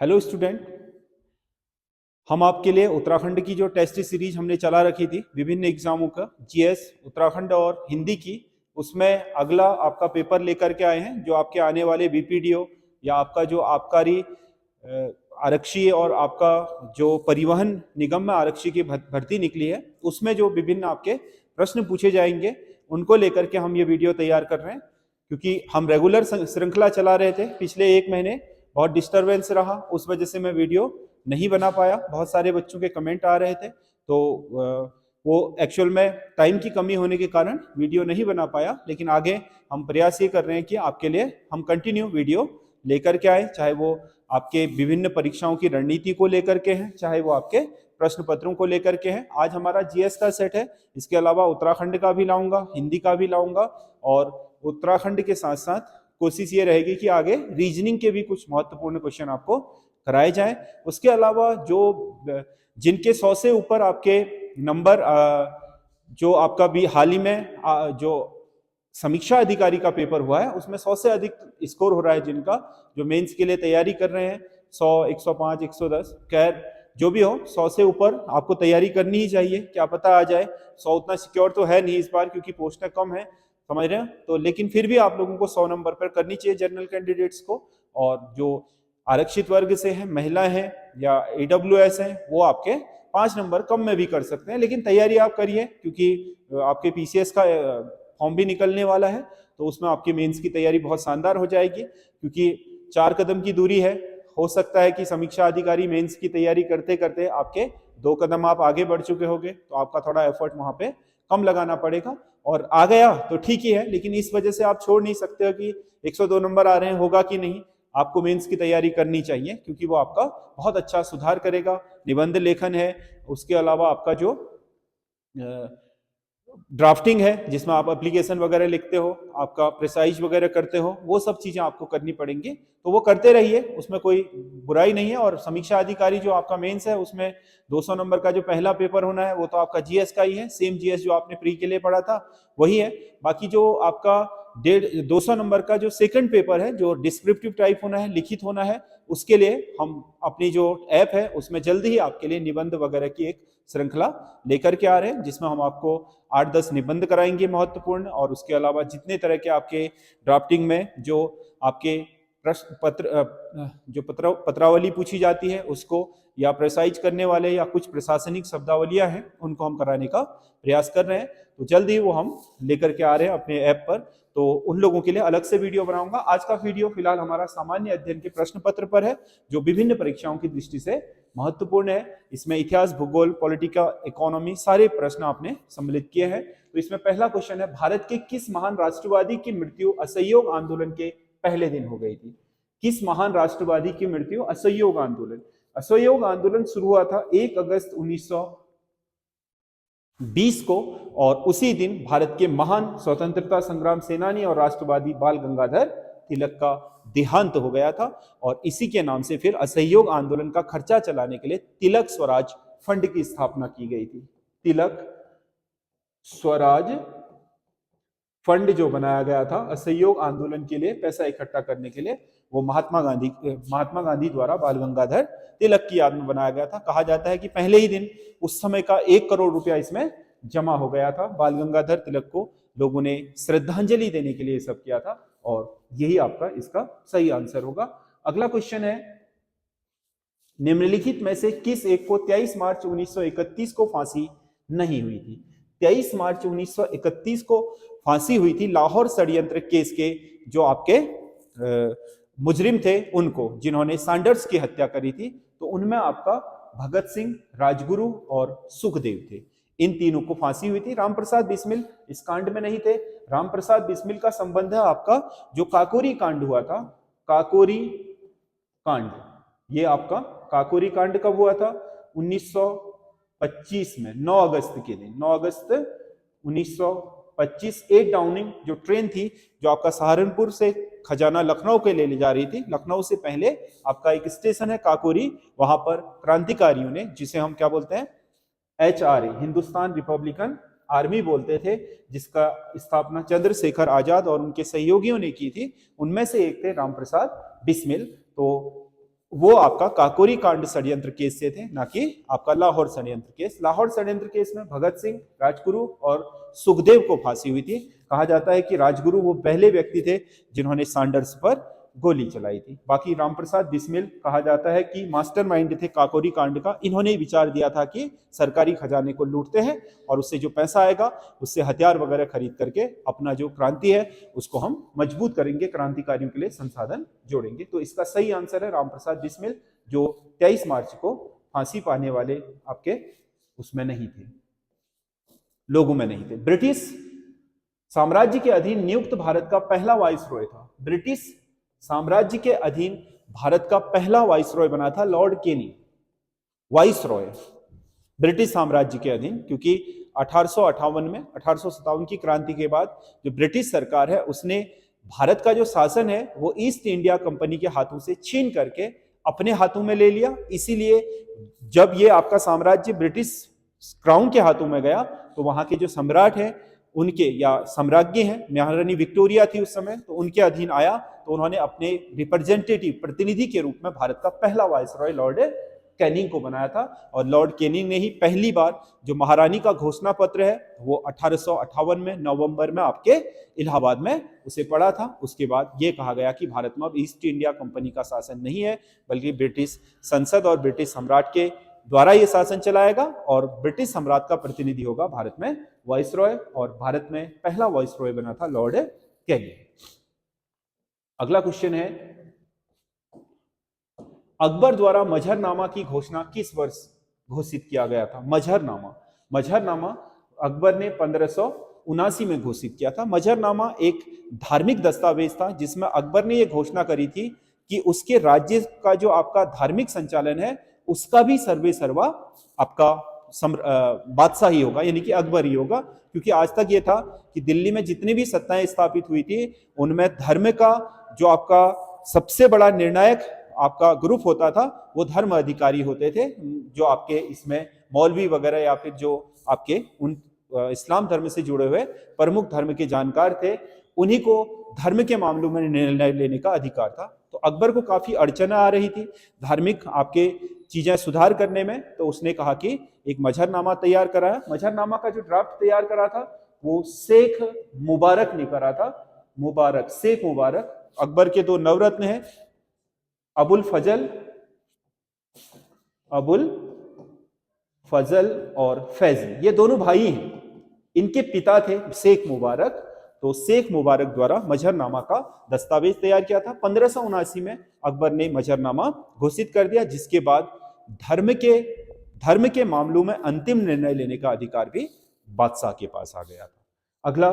Hello student. हम आपके लिए उत्तराखंड की जो टेस्ट सीरीज हमने चला रखी थी विभिन्न एग्जामों का जीएस उत्तराखंड और हिंदी की, उसमें अगला आपका पेपर लेकर के आए हैं जो आपके आने वाले बीपीडीओ या आपका जो आबकारी आरक्षी और आपका जो परिवहन निगम में आरक्षी की भर्ती निकली है उसमें जो विभिन्न आपके प्रश्न पूछे जाएंगे उनको लेकर के हम ये वीडियो तैयार कर रहे हैं। क्योंकि हम रेगुलर श्रृंखला चला रहे थे, पिछले एक महीने बहुत डिस्टरबेंस रहा, उस वजह से मैं वीडियो नहीं बना पाया। बहुत सारे बच्चों के कमेंट आ रहे थे, तो वो एक्चुअल में टाइम की कमी होने के कारण वीडियो नहीं बना पाया। लेकिन आगे हम प्रयास ये कर रहे हैं कि आपके लिए हम कंटिन्यू वीडियो लेकर के आए, चाहे वो आपके विभिन्न परीक्षाओं की रणनीति को लेकर के हैं, चाहे वो आपके प्रश्न पत्रों को लेकर के हैं। आज हमारा जीएस का सेट है, इसके अलावा उत्तराखंड का भी लाऊंगा, हिंदी का भी लाऊंगा, और उत्तराखंड के साथ साथ कोशिश ये रहेगी कि आगे रीजनिंग के भी कुछ महत्वपूर्ण क्वेश्चन आपको कराए जाएं। उसके अलावा जो जिनके 100 से ऊपर आपके नंबर, जो आपका भी हाल ही में जो समीक्षा अधिकारी का पेपर हुआ है उसमें 100 से अधिक स्कोर हो रहा है, जिनका जो मेंस के लिए तैयारी कर रहे हैं 100, 105, 110, खैर जो भी हो 100 से ऊपर आपको तैयारी करनी ही चाहिए। क्या पता आ जाए, 100 उतना सिक्योर तो है नहीं इस बार क्योंकि पोस्टें कम है, समझ रहे हैं तो, लेकिन फिर भी आप लोगों को 100 नंबर पर करनी चाहिए जनरल कैंडिडेट्स को। और जो आरक्षित वर्ग से है, महिला है या AWS है, वो आपके 5 नंबर कम में भी कर सकते हैं। लेकिन तैयारी आप करिए क्योंकि आपके PCS का फॉर्म भी निकलने वाला है, तो उसमें आपकी मेंस की तैयारी बहुत शानदार हो जाएगी। क्योंकि 4 कदम की दूरी है, हो सकता है कि समीक्षा अधिकारी मेंस की तैयारी करते करते आपके 2 कदम आप आगे बढ़ चुके होंगे, तो आपका थोड़ा एफर्ट वहां पे कम लगाना पड़ेगा। और आ गया तो ठीक ही है, लेकिन इस वजह से आप छोड़ नहीं सकते हो कि 102 नंबर आ रहे हैं, होगा कि नहीं। आपको मेंस की तैयारी करनी चाहिए क्योंकि वो आपका बहुत अच्छा सुधार करेगा। निबंध लेखन है, उसके अलावा आपका जो ड्राफ्टिंग है जिसमें आप एप्लीकेशन वगैरह लिखते हो, आपका प्रिसाइज वगैरह करते हो, वो सब चीजें आपको करनी पड़ेंगी, तो वो करते रहिए, उसमें कोई बुराई नहीं है। और समीक्षा अधिकारी जो आपका मेंस है उसमें 200 नंबर का जो पहला पेपर होना है वो तो आपका जीएस का ही है, सेम जीएस जो आपने प्री के लिए पढ़ा था वही है। बाकी जो आपका 200 नंबर का जो सेकंड पेपर है जो डिस्क्रिप्टिव टाइप होना है, लिखित होना है, उसके लिए हम अपनी जो ऐप है उसमें जल्दी ही आपके लिए निबंध वगैरह की एक श्रृंखला लेकर के आ रहे हैं, जिसमें हम आपको 8-10 निबंध कराएंगे महत्वपूर्ण। और उसके अलावा जितने तरह के आपके ड्राफ्टिंग में जो आपके प्रश्न पत्र जो पत्रावली पूछी जाती है उसको, या प्रेसाइज करने वाले या कुछ प्रशासनिक शब्दावलियां हैं उनको हम कराने का प्रयास कर रहे हैं। तो जल्द ही वो हम लेकर के आ रहे हैं अपने ऐप पर, तो उन लोगों के लिए अलग से वीडियो बनाऊंगा। आज का वीडियो फिलहाल हमारा सामान्य अध्ययन के प्रश्न पत्र पर है जो विभिन्न परीक्षाओं की दृष्टि से महत्वपूर्ण है। इसमें इतिहास, भूगोल, पॉलिटिकल, इकोनॉमी सारे प्रश्न आपने सम्मिलित किए हैं। तो इसमें पहला क्वेश्चन है, भारत के किस महान राष्ट्रवादी की मृत्यु असहयोग आंदोलन के पहले दिन हो गई थी? किस महान राष्ट्रवादी की मृत्यु असहयोग आंदोलन? असहयोग आंदोलन शुरू हुआ था 1 अगस्त 1920 को, और उसी दिन भारत के महान स्वतंत्रता संग्राम सेनानी और राष्ट्रवादी बाल गंगाधर तिलक का देहांत हो गया था। और इसी के नाम से फिर असहयोग आंदोलन का खर्चा चलाने के लिए तिलक स्वराज फंड की स्थापना की गई थी। तिलक स्वराज फंड जो बनाया गया था असहयोग आंदोलन के लिए पैसा इकट्ठा करने के लिए, वो महात्मा गांधी द्वारा बाल गंगाधर तिलक की याद में बनाया गया था। कहा जाता है कि पहले ही दिन उस समय का 1 करोड़ रुपया इसमें जमा हो गया था। बाल गंगाधर तिलक को लोगों ने श्रद्धांजलि देने के लिए सब किया था, और यही आपका इसका सही आंसर होगा। अगला क्वेश्चन है, निम्नलिखित में से किस एक को 23 मार्च 1931 को फांसी नहीं हुई थी? 23 मार्च 1931 को फांसी हुई थी लाहौर षड्यंत्र केस के जो आपके मुजरिम थे उनको, जिन्होंने सैंडर्स की हत्या करी थी। तो उनमें आपका भगत सिंह, राजगुरु और सुखदेव थे। इन तीनों को फांसी हुई थी। रामप्रसाद बिस्मिल इस कांड में नहीं थे। रामप्रसाद बिस्मिल का संबंध है आपका जो काकोरी कांड हुआ था, काकोरी कांड। ये आपका काकोरी कांड कब हुआ था? 1925 में, 9 अगस्त के दिन, 9 अगस्त 1925। 8 डाउनिंग जो ट्रेन थी जो आपका सहारनपुर से खजाना लखनऊ के लिए ले जा रही थी, लखनऊ से पहले आपका एक स्टेशन है काकोरी, वहां पर क्रांतिकारियों ने, जिसे हम क्या बोलते हैं, HRA, हिंदुस्तान रिपब्लिकन आर्मी बोलते थे, जिसका स्थापना चंद्रशेखर आजाद और उनके सहयोगियों ने की थी। उनमें से एक थे रामप्रसाद बिस्मिल। तो वो आपका काकोरी कांड षड्यंत्र केस से थे, ना कि आपका लाहौर षड्यंत्र केस। लाहौर षड्यंत्र केस में भगत सिंह, राजगुरु और सुखदेव को फांसी हुई थी। कहा जाता है कि राजगुरु वो पहले व्यक्ति थे जिन्होंने सैंडर्स पर गोली चलाई थी। बाकी रामप्रसाद बिस्मिल कहा जाता है कि मास्टरमाइंड थे काकोरी कांड का। इन्होंने ही विचार दिया था कि सरकारी खजाने को लूटते हैं और उससे जो पैसा आएगा उससे हथियार वगैरह खरीद करके अपना जो क्रांति है उसको हम मजबूत करेंगे, क्रांतिकारियों के लिए संसाधन जोड़ेंगे। तो इसका सही आंसर है रामप्रसाद बिस्मिल, जो 23 मार्च को फांसी पाने वाले आपके उसमें नहीं थे, लोगों में नहीं थे। ब्रिटिश साम्राज्य के अधीन नियुक्त भारत का पहला वाइसरॉय था। ब्रिटिश साम्राज्य के अधीन भारत का पहला वाइसरॉय बना था लॉर्ड केनी, वाइसरॉय ब्रिटिश साम्राज्य के अधीन, क्योंकि 1858 में 1857 की क्रांति के बाद जो ब्रिटिश सरकार है उसने भारत का जो शासन है वो ईस्ट इंडिया कंपनी के हाथों से छीन करके अपने हाथों में ले लिया। इसीलिए जब ये आपका साम्राज्य ब्रिटिश क्राउन के हाथों में गया तो वहां के जो सम्राट हैं उनके, या सम्राज्ञी हैं, महारानी विक्टोरिया थी उस समय, तो उनके अधीन आया। तो उन्होंने अपने रिप्रेजेंटेटिव, प्रतिनिधि के रूप में भारत का पहला वाइसरॉय लॉर्ड कैनिंग को बनाया था। और लॉर्ड कैनिंग ने ही पहली बार जो महारानी का घोषणा पत्र है वो 1858 में नवंबर में आपके इलाहाबाद में उसे पढ़ा था। उसके बाद ये कहा गया कि भारत में अब ईस्ट इंडिया कंपनी का शासन नहीं है, बल्कि ब्रिटिश संसद और ब्रिटिश सम्राट के द्वारा ये शासन चलाएगा और ब्रिटिश सम्राट का प्रतिनिधि होगा भारत में वाइसरॉय। और भारत में पहला वाइसरॉय बना था लॉर्ड कैनिंग। अगला क्वेश्चन है, अकबर द्वारा मजहरनामा की घोषणा किस वर्ष घोषित किया गया था? मजहरनामा अकबर ने 1579 में घोषित किया था। मजहरनामा एक धार्मिक दस्तावेज था जिसमें अकबर ने यह घोषणा करी थी कि उसके राज्य का जो आपका धार्मिक संचालन है उसका भी सर्वे सर्वा आपका बादशाह ही होगा, यानी कि अकबर ही होगा। क्योंकि आज तक ये था कि दिल्ली में जितनी भी सत्ताएं स्थापित हुई थी उनमें धर्म का जो आपका सबसे बड़ा निर्णायक आपका ग्रुप होता था वो धर्म अधिकारी होते थे, जो आपके इसमें मौलवी वगैरह या फिर जो आपके उन इस्लाम धर्म से जुड़े हुए प्रमुख धर्म के जानकार थे, उन्हीं को धर्म के मामलों में निर्णय लेने का अधिकार था। तो अकबर को काफी अड़चन आ रही थी धार्मिक आपके चीजें सुधार करने में, तो उसने कहा कि एक मजहरनामा तैयार कराया। मजहरनामा का जो ड्राफ्ट तैयार करा था वो शेख मुबारक ने करा था। शेख मुबारक। अकबर के दो नवरत्न हैं, अबुल फजल और फैजल, ये दोनों भाई हैं। इनके पिता थे शेख मुबारक। तो शेख मुबारक द्वारा मजहरनामा का दस्तावेज तैयार किया था। 1579 में अकबर ने मजहरनामा घोषित कर दिया, जिसके बाद धर्म के मामलों में अंतिम निर्णय लेने का अधिकार भी बादशाह के पास आ गया था। अगला,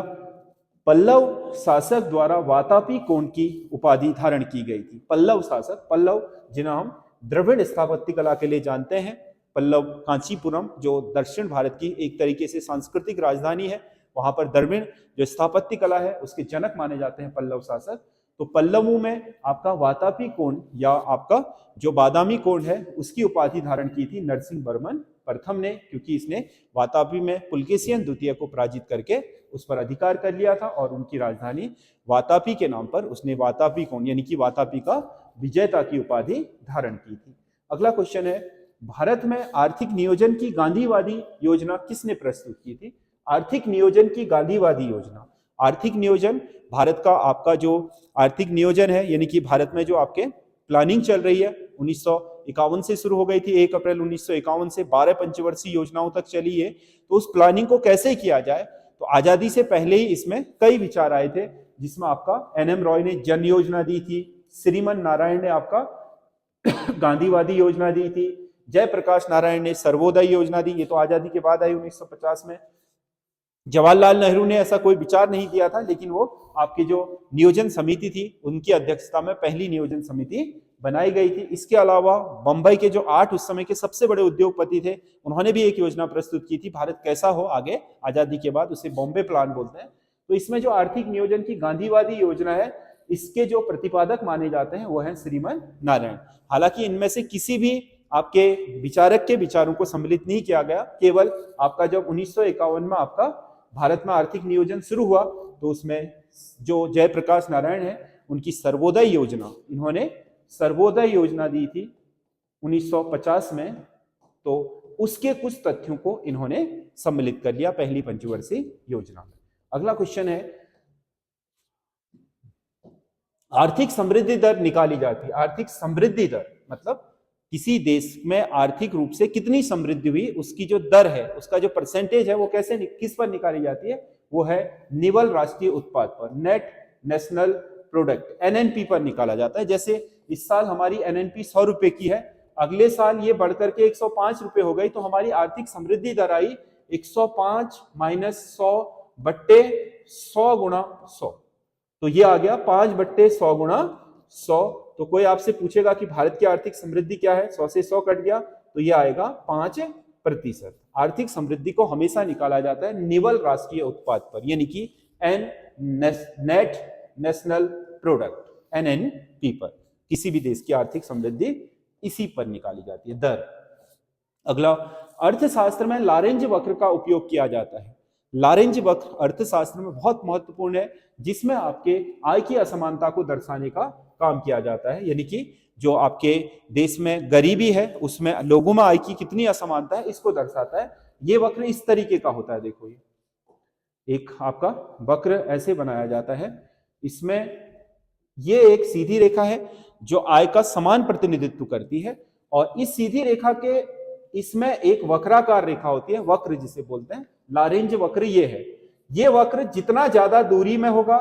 पल्लव शासक द्वारा वातापी कोण की उपाधि धारण की गई थी। पल्लव शासक, पल्लव जिन्हें हम द्रविड़ स्थापत्य कला के लिए जानते हैं, पल्लव कांचीपुरम जो दक्षिण भारत की एक तरीके से सांस्कृतिक राजधानी है, वहां पर द्रविड़ जो स्थापत्य कला है उसके जनक माने जाते हैं पल्लव शासक। तो पल्लवों में आपका वातापी कोण या आपका जो बादामी कोण है उसकी उपाधि धारण की थी नरसिंह वर्मन प्रथम ने, क्योंकि इसने वातापी में पुलकेशियन द्वितीय को पराजित करके उस पर अधिकार कर लिया था और उनकी राजधानी वातापी के नाम पर उसने वातापी कोण यानी कि वातापी का विजेता की उपाधि धारण की थी। अगला क्वेश्चन है, भारत में आर्थिक नियोजन की गांधीवादी योजना किसने प्रस्तुत की थी? आर्थिक नियोजन की गांधीवादी योजना, आर्थिक नियोजन भारत का आपका जो आर्थिक नियोजन है यानी कि भारत में जो आपके प्लानिंग चल रही है 1951 से शुरू हो गई थी, 1 अप्रैल 1951 से 12 पंचवर्षीय योजनाओं तक चली है। तो उस प्लानिंग को कैसे किया जाए, तो आजादी से पहले ही इसमें कई विचार आए थे, जिसमें आपका एनएम रॉय ने जन योजना दी थी, श्रीमन नारायण ने आपका गांधीवादी योजना दी थी, जयप्रकाश नारायण ने सर्वोदय योजना दी, ये तो आजादी के बाद आई 1950 में। जवाहरलाल नेहरू ने ऐसा कोई विचार नहीं दिया था, लेकिन वो आपकी जो नियोजन समिति थी उनकी अध्यक्षता में पहली नियोजन समिति बनाई गई थी। इसके अलावा बंबई के जो 8 उस समय के सबसे बड़े उद्योगपति थे उन्होंने भी एक योजना प्रस्तुत की थी, भारत कैसा हो आगे आजादी के बाद, उसे बॉम्बे प्लान बोलते हैं। तो इसमें जो आर्थिक नियोजन की गांधीवादी योजना है इसके जो प्रतिपादक माने जाते हैं वो है श्रीमन नारायण। हालांकि इनमें से किसी भी आपके विचारक के विचारों को सम्मिलित नहीं किया गया, केवल आपका जब 1951 में आपका भारत में आर्थिक नियोजन शुरू हुआ तो उसमें जो जयप्रकाश नारायण है उनकी सर्वोदय योजना, इन्होंने सर्वोदय योजना दी थी 1950 में, तो उसके कुछ तथ्यों को इन्होंने सम्मिलित कर लिया पहली पंचवर्षीय योजना में। अगला क्वेश्चन है, आर्थिक समृद्धि दर निकाली जाती है। आर्थिक समृद्धि दर मतलब किसी देश में आर्थिक रूप से कितनी समृद्धि हुई, उसकी जो दर है, उसका जो परसेंटेज है, वो कैसे किस पर निकाली जाती है? वो है निवल राष्ट्रीय उत्पाद पर, नेट नेशनल प्रोडक्ट, एनएनपी पर निकाला जाता है। जैसे इस साल हमारी एनएनपी 100 रुपए की है, अगले साल ये बढ़कर के 105 रुपए हो गई, तो हमारी आर्थिक समृद्धि दर आई 105 माइनस 100 बट्टे 100 गुणा 100, तो ये आ गया 5/100 गुणा 100। तो कोई आपसे पूछेगा कि भारत की आर्थिक समृद्धि क्या है, 100 से 100 कट गया तो ये आएगा 5%। आर्थिक समृद्धि को हमेशा निकाला जाता है निवल राष्ट्रीय उत्पाद पर, यानी कि नेट नेशनल प्रोडक्ट, एनएनपी पर। किसी भी देश की आर्थिक समृद्धि इसी पर निकाली जाती है, दर। अगला, अर्थशास्त्र में लारेंज वक्र का उपयोग किया जाता है। लारेंज वक्र अर्थशास्त्र में बहुत महत्वपूर्ण है, जिसमें आपके आय की असमानता को दर्शाने का काम किया जाता है, यानी कि जो आपके देश में गरीबी है उसमें लोगों में आय की कितनी असमानता है, इसको दर्शाता है। ये वक्र इस तरीके का होता है, देखो ये एक आपका वक्र ऐसे बनाया जाता है, इसमें ये एक सीधी रेखा है जो आय का समान प्रतिनिधित्व करती है, और इस सीधी रेखा के इसमें एक वक्राकार रेखा होती है, वक्र जिसे बोलते हैं, लारेंज वक्र ये है। ये वक्र जितना ज्यादा दूरी में होगा,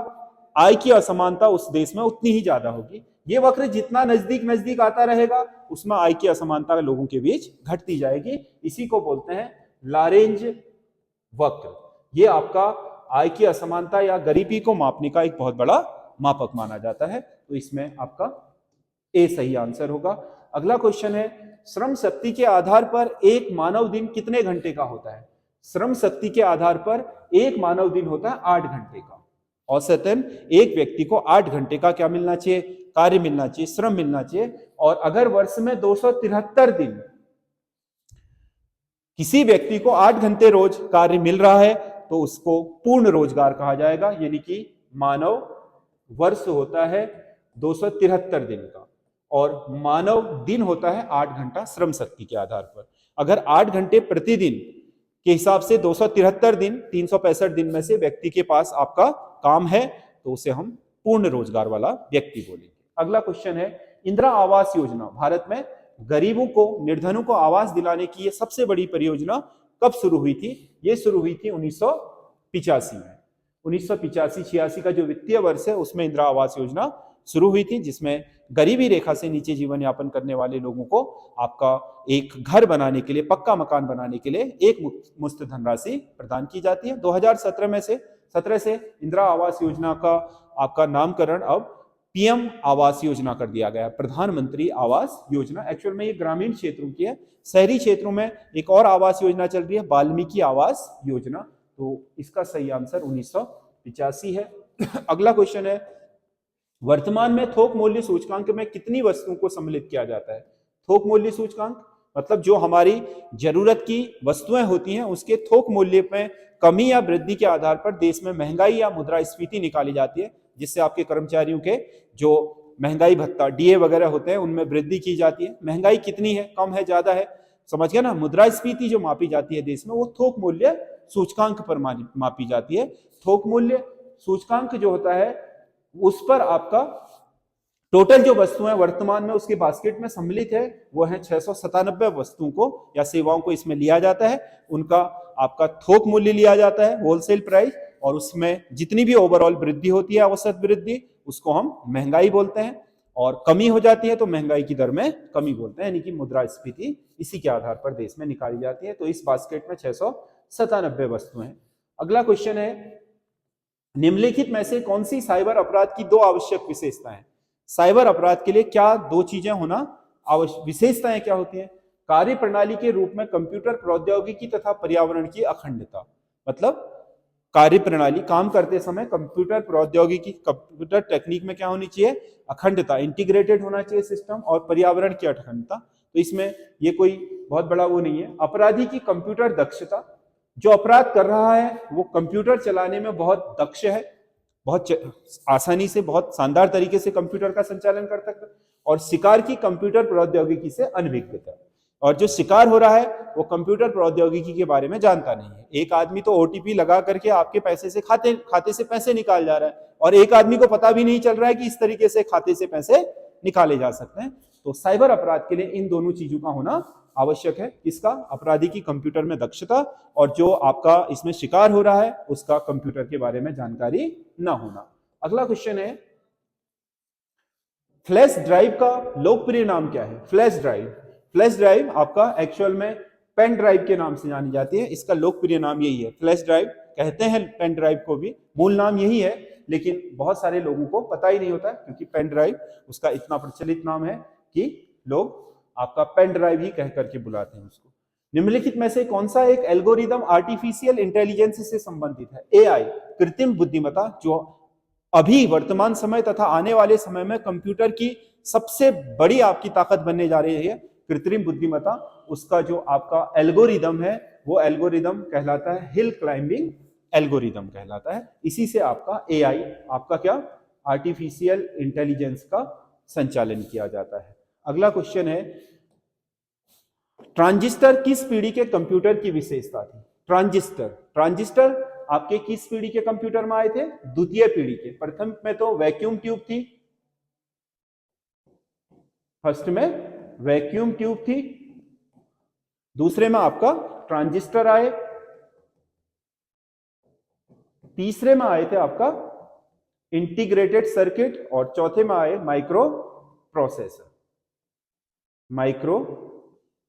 आय की असमानता उस देश में उतनी ही ज्यादा होगी। ये वक्र जितना नजदीक नजदीक आता रहेगा, उसमें आय की असमानता लोगों के बीच घटती जाएगी। इसी को बोलते हैं लारेंज वक्र। ये आपका आय की असमानता या गरीबी को मापने का एक बहुत बड़ा मापक माना जाता है। तो इसमें आपका ए सही आंसर होगा। अगला क्वेश्चन है, श्रम शक्ति के आधार पर एक मानव दिन कितने घंटे का होता है? श्रम शक्ति के आधार पर एक मानव दिन होता है 8 घंटे का। औसतन एक व्यक्ति को 8 घंटे का क्या मिलना चाहिए? कार्य मिलना चाहिए, श्रम मिलना चाहिए। और अगर वर्ष में 273 दिन किसी व्यक्ति को 8 घंटे रोज कार्य मिल रहा है, तो उसको पूर्ण रोजगार कहा जाएगा, यानी कि मानव वर्ष होता है 273 दिन का, और मानव दिन होता है 8 घंटा श्रम शक्ति के आधार पर। अगर 8 घंटे प्रतिदिन के हिसाब से 273 दिन, 365 दिन में से व्यक्ति के पास आपका काम है, तो उसे हम पूर्ण रोजगार वाला व्यक्ति बोलेंगे। अगला क्वेश्चन है, इंदिरा आवास योजना, भारत में गरीबों को, निर्धनों को आवास दिलाने की ये सबसे बड़ी परियोजना कब शुरू हुई थी? ये शुरू हुई थी 1985 में। 1985-86 का जो वित्तीय वर्ष है, उसमें इंदिरा आवास योजना शुरू हुई थी, जिसमें गरीबी रेखा से नीचे जीवन यापन करने वाले लोगों को आपका एक घर बनाने के लिए, पक्का मकान बनाने के लिए एक मुफ्त धनराशि प्रदान की जाती है। 2017 से इंदिरा आवास योजना का आपका नामकरण अब पीएम आवास योजना कर दिया गया, प्रधानमंत्री आवास योजना। एक्चुअल में ये ग्रामीण क्षेत्रों की है। शहरी क्षेत्रों में एक और आवास योजना चल रही है, वाल्मीकि आवास योजना। तो इसका सही आंसर 1985 है। अगला क्वेश्चन है, वर्तमान में थोक मूल्य सूचकांक में कितनी वस्तुओं को सम्मिलित किया जाता है? थोक मूल्य सूचकांक मतलब जो हमारी जरूरत की वस्तुएं होती हैं, उसके थोक मूल्य में कमी या वृद्धि के आधार पर देश में महंगाई या मुद्रास्फीति निकाली जाती है, जिससे आपके कर्मचारियों के जो महंगाई भत्ता, डीए वगैरह होते हैं, उनमें वृद्धि की जाती है। महंगाई कितनी है, कम है, ज्यादा है, समझ गया ना। मुद्रास्फीति जो मापी जाती है देश में, वो थोक मूल्य सूचकांक पर मापी जाती है। थोक मूल्य सूचकांक जो होता है, उस पर आपका टोटल जो वस्तुएं वर्तमान में उसके बास्केट में सम्मिलित है, वो है 697 वस्तुओं को या सेवाओं को इसमें लिया जाता है। उनका आपका थोक मूल्य लिया जाता है, होलसेल प्राइस, और उसमें जितनी भी ओवरऑल वृद्धि होती है, औसत वृद्धि, उसको हम महंगाई बोलते हैं। और कमी हो जाती है तो महंगाई की दर में कमी बोलते हैं, यानी कि मुद्रास्फीति इसी के आधार पर देश में निकाली जाती है। तो इस बास्केट में 697 वस्तुएं हैं। अगला क्वेश्चन है, निम्नलिखित में से कौन सी साइबर अपराध की 2 आवश्यक विशेषताएं? साइबर अपराध के लिए क्या 2 चीजें होना आवश्यक? विशेषताएं क्या होती हैं? कार्य प्रणाली के रूप में कंप्यूटर प्रौद्योगिकी तथा पर्यावरण की अखंडता। मतलब कार्य प्रणाली, काम करते समय कंप्यूटर प्रौद्योगिकी, कंप्यूटर टेक्निक में क्या होनी चाहिए? अखंडता, इंटीग्रेटेड होना चाहिए सिस्टम, और पर्यावरण की अखंडता। तो इसमें ये कोई बहुत बड़ा वो नहीं है। अपराधी की कंप्यूटर दक्षता, जो अपराध कर रहा है वो कंप्यूटर चलाने में बहुत दक्ष है, आसानी से बहुत शानदार तरीके से कंप्यूटर का संचालन कर सकता है। और शिकार की कंप्यूटर प्रौद्योगिकी से अनभिज्ञता, और जो शिकार हो रहा है वो कंप्यूटर प्रौद्योगिकी के बारे में जानता नहीं है। एक आदमी तो ओटीपी लगा करके आपके पैसे से खाते से पैसे निकाल जा रहा है, और एक आदमी को पता भी नहीं चल रहा है कि इस तरीके से खाते से पैसे निकाले जा सकते हैं। तो साइबर अपराध के लिए इन दोनों चीजों का होना आवश्यक है। इसका अपराधी की कंप्यूटर में दक्षता, और जो आपका इसमें शिकार हो रहा है उसका कंप्यूटर के बारे में जानकारी ना होना। अगला क्वेश्चन है, फ्लैश ड्राइव का लोकप्रिय नाम क्या है? फ्लैश ड्राइव आपका एक्चुअल में पेन ड्राइव के नाम से जानी जाती है। इसका लोकप्रिय नाम यही है, फ्लैश ड्राइव कहते हैं पेन ड्राइव को भी, मूल नाम यही है, लेकिन बहुत सारे लोगों को पता ही नहीं होता है, क्योंकि पेन ड्राइव उसका इतना प्रचलित नाम है कि लोग आपका पेन ड्राइव ही कह करके बुलाते हैं उसको। निम्नलिखित में से कौन सा एक एल्गोरिदम आर्टिफिशियल इंटेलिजेंस से संबंधित है? एआई, कृत्रिम बुद्धिमत्ता, जो अभी वर्तमान समय तथा आने वाले समय में कंप्यूटर की सबसे बड़ी आपकी ताकत बनने जा रही है, कृत्रिम बुद्धिमत्ता। उसका जो आपका एल्गोरिदम है वो एल्गोरिदम कहलाता है हिल क्लाइंबिंग एल्गोरिदम कहलाता है। इसी से आपका एआई, आपका क्या आर्टिफिशियल इंटेलिजेंस का संचालन किया जाता है। अगला क्वेश्चन है, ट्रांजिस्टर किस पीढ़ी के कंप्यूटर की विशेषता थी? ट्रांजिस्टर आपके किस पीढ़ी के कंप्यूटर में आए थे? द्वितीय पीढ़ी के। प्रथम में तो वैक्यूम ट्यूब थी, फर्स्ट में वैक्यूम ट्यूब थी, दूसरे में आपका ट्रांजिस्टर आए, तीसरे में आए थे आपका इंटीग्रेटेड सर्किट, और चौथे में आए माइक्रो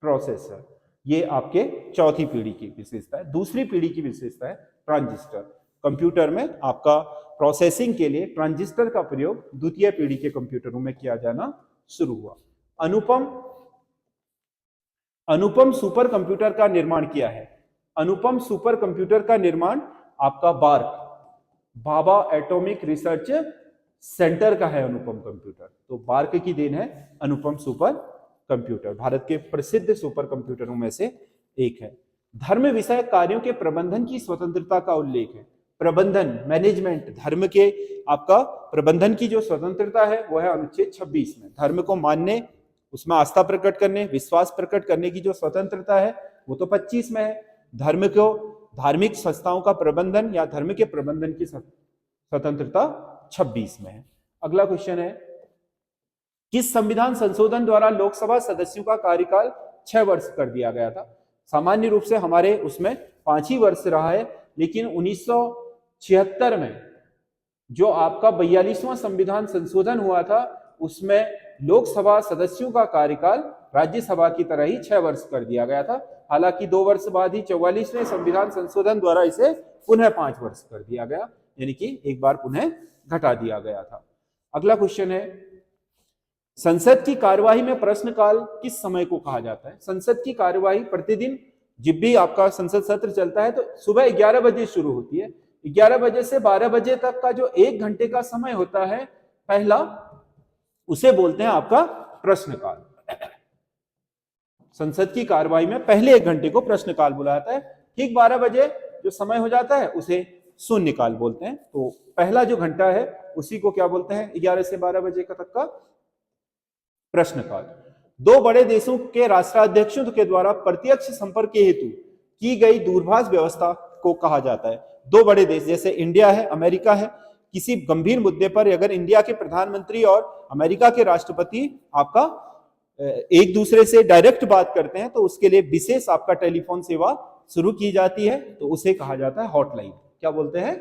प्रोसेसर। ये आपके चौथी पीढ़ी की विशेषता है। दूसरी पीढ़ी की विशेषता है ट्रांजिस्टर। कंप्यूटर में आपका प्रोसेसिंग के लिए ट्रांजिस्टर का प्रयोग द्वितीय पीढ़ी के कंप्यूटरों में किया जाना शुरू हुआ। अनुपम सुपर कंप्यूटर का निर्माण किया है। अनुपम सुपर कंप्यूटर का निर्माण आपका भाभा एटॉमिक रिसर्च सेंटर का है अनुपम कंप्यूटर। तो बार्क की देन है अनुपम सुपर कंप्यूटर, भारत के प्रसिद्ध सुपर कंप्यूटरों में से एक है। धर्म विषय कार्यों के प्रबंधन की स्वतंत्रता का उल्लेख है। प्रबंधन, मैनेजमेंट, धर्म के आपका प्रबंधन की जो स्वतंत्रता है वो है अनुच्छेद 26 में। धर्म को मानने, उसमें आस्था प्रकट करने, विश्वास प्रकट करने की जो स्वतंत्रता है वो तो 25 में है। धर्म को, धार्मिक संस्थाओं का प्रबंधन या धर्म के प्रबंधन की स्वतंत्रता 26 में है। अगला क्वेश्चन है, किस संविधान संशोधन द्वारा लोकसभा सदस्यों का कार्यकाल 6 वर्ष कर दिया गया था? सामान्य रूप से हमारे उसमें 5 ही वर्ष रहा है, लेकिन 1976 में जो आपका 42वां संविधान संशोधन हुआ था उसमें लोकसभा सदस्यों का कार्यकाल राज्यसभा की तरह ही 6 वर्ष कर दिया गया था। हालांकि 2 वर्ष बाद ही 44वें संविधान संशोधन द्वारा इसे पुनः 5 वर्ष कर दिया गया, यानी कि एक बार पुनः घटा दिया गया था। अगला क्वेश्चन है, संसद की कार्यवाही में प्रश्नकाल किस समय को कहा जाता है? संसद की कार्यवाही प्रतिदिन जब भी आपका संसद सत्र चलता है तो सुबह 11 बजे शुरू होती है। 11 बजे से 12 बजे तक का जो 1 घंटे का समय होता है पहला, उसे बोलते हैं आपका प्रश्नकाल। संसद की कार्यवाही में पहले 1 घंटे को प्रश्नकाल बुलाया जाता है। ठीक 12 बजे जो समय हो जाता है उसे शून्यकाल बोलते हैं। तो पहला जो घंटा है उसी को क्या बोलते हैं? 11 से 12 बजे तक का प्रश्नकाल। 2 बड़े देशों के राष्ट्राध्यक्षों के द्वारा प्रत्यक्ष संपर्क के हेतु की गई दूरभाष व्यवस्था को कहा जाता है। 2 बड़े देश जैसे इंडिया है, अमेरिका है, किसी गंभीर मुद्दे पर अगर इंडिया के प्रधानमंत्री और अमेरिका के राष्ट्रपति आपका एक दूसरे से डायरेक्ट बात करते हैं तो उसके लिए विशेष आपका टेलीफोन सेवा शुरू की जाती है, तो उसे कहा जाता है हॉटलाइन। क्या बोलते हैं?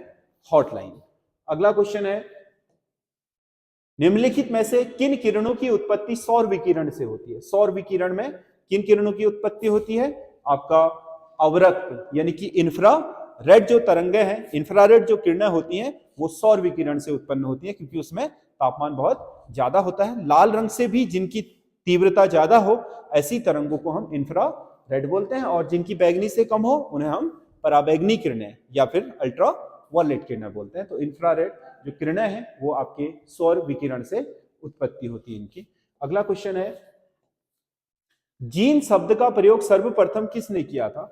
हॉटलाइन। अगला क्वेश्चन है, निम्नलिखित में से किन किरणों की उत्पत्ति सौर विकिरण से होती है? सौर विकिरण में किन किरणों की उत्पत्ति होती है? आपका अवरक्त यानी कि इंफ्रारेड जो तरंगें हैं, इंफ्रारेड जो किरणें होती हैं वो सौर विकिरण से उत्पन्न होती हैं, क्योंकि उसमें तापमान बहुत ज्यादा होता है। लाल रंग से भी जिनकी तीव्रता ज्यादा हो ऐसी तरंगों को हम इंफ्रारेड बोलते हैं, और जिनकी बैगनी से कम हो उन्हें हम पराबैंगनी किरणें या फिर अल्ट्रा वायलेट किरणें बोलते हैं। तो इंफ्रारेड जो किरणें हैं वो आपके सौर विकिरण से उत्पत्ति होती है इनकी। अगला क्वेश्चन है, जीन शब्द का प्रयोग सर्वप्रथम किसने किया था?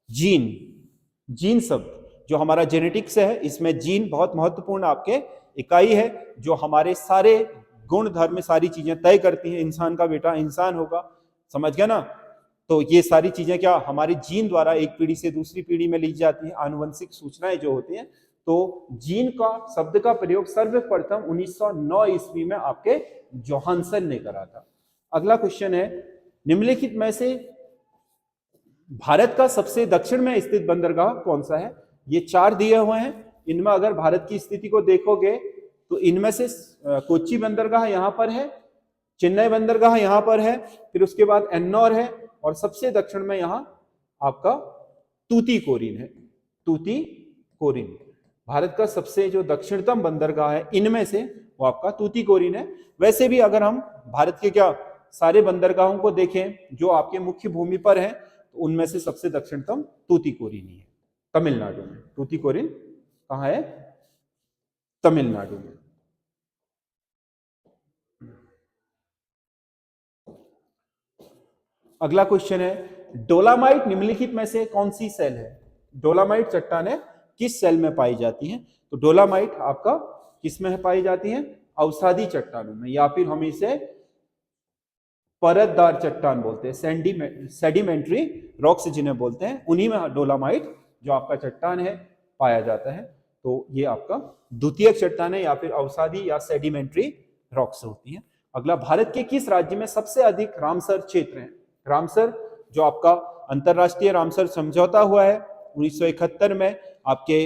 जीन शब्द जो हमारा जेनेटिक्स है, इसमें जीन बहुत महत्वपूर्ण आपके इकाई है, जो हमारे सारे गुण धर्म सारी चीजें तय करती हैं। इंसान का बेटा इंसान होगा, समझ गया ना। तो ये सारी चीजें क्या हमारे जीन द्वारा एक पीढ़ी से दूसरी पीढ़ी में ली जाती हैं, आनुवंशिक सूचनाएं जो होती हैं। तो जीन का शब्द का प्रयोग सर्वप्रथम 1909 ईस्वी में आपके जोहानसन ने करा था। अगला क्वेश्चन है, निम्नलिखित में से भारत का सबसे दक्षिण में स्थित बंदरगाह कौन सा है? ये 4 दिए हुए हैं। इनमें अगर भारत की स्थिति को देखोगे तो इनमें से कोच्चि बंदरगाह यहां पर है, चेन्नई बंदरगाह यहां पर है, फिर उसके बाद एन्नौर है, और सबसे दक्षिण में यहां आपका तूतीकोरिन है। तूतीकोरिन भारत का सबसे जो दक्षिणतम बंदरगाह है इनमें से वो आपका तूतीकोरिन है। वैसे भी अगर हम भारत के क्या सारे बंदरगाहों को देखें जो आपके मुख्य भूमि पर है, तो उनमें से सबसे दक्षिणतम तूतीकोरिन ही है, तमिलनाडु में। तूतीकोरिन कहाँ है? तमिलनाडु में। अगला क्वेश्चन है, डोलामाइट निम्नलिखित में से कौन सी सेल है? डोलामाइट चट्टानें किस सेल में पाई जाती हैं? तो डोलामाइट आपका किस में पाई जाती हैं? अवसादी चट्टानों में, या फिर हम इसे परतदार चट्टान बोलते हैं, सेडिमेंट्री रॉक्स जिन्हें बोलते हैं, उन्हीं में डोलामाइट जो आपका चट्टान है पाया जाता है। तो ये आपका द्वितीयक चट्टान है या फिर अवसादी या सेडिमेंट्री रॉक्स होती हैं। अगला, भारत के किस राज्य में सबसे अधिक रामसर क्षेत्र है? रामसर जो आपका अंतरराष्ट्रीय रामसर समझौता हुआ है 1971 में आपके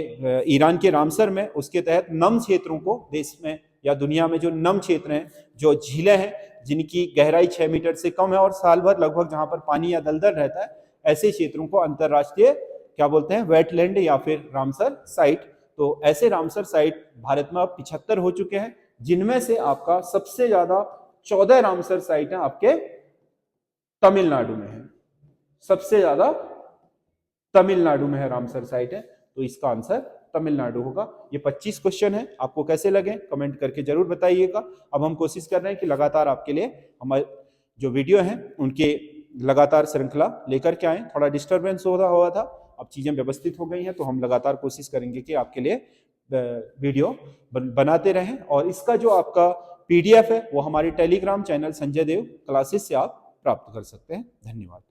ईरान के रामसर में, उसके तहत नम क्षेत्रों को देश में या दुनिया में जो नम क्षेत्र हैं, जो झीलें हैं जिनकी गहराई 6 मीटर से कम है और साल भर लगभग जहां पर पानी या दलदल रहता है, ऐसे क्षेत्रों को अंतरराष्ट्रीय क्या बोलते हैं? वेटलैंड या फिर रामसर साइट। तो ऐसे रामसर साइट भारत में अब 75 हो चुके हैं, जिनमें से आपका सबसे ज्यादा 14 रामसर साइट है आपके तमिलनाडु में है। सबसे ज्यादा तमिलनाडु में है रामसर साइट है, तो इसका आंसर तमिलनाडु होगा। ये 25 क्वेश्चन है, आपको कैसे लगे कमेंट करके जरूर बताइएगा। अब हम कोशिश कर रहे हैं कि लगातार आपके लिए हमारे जो वीडियो हैं उनके लगातार श्रृंखला लेकर के आए। थोड़ा डिस्टर्बेंस हो रहा हुआ था, अब चीजें व्यवस्थित हो गई हैं, तो हम लगातार कोशिश करेंगे कि आपके लिए वीडियो बनाते रहें। और इसका जो आपका PDF है वो हमारे टेलीग्राम चैनल संजय देव क्लासेस से आप प्राप्त कर सकते हैं। धन्यवाद।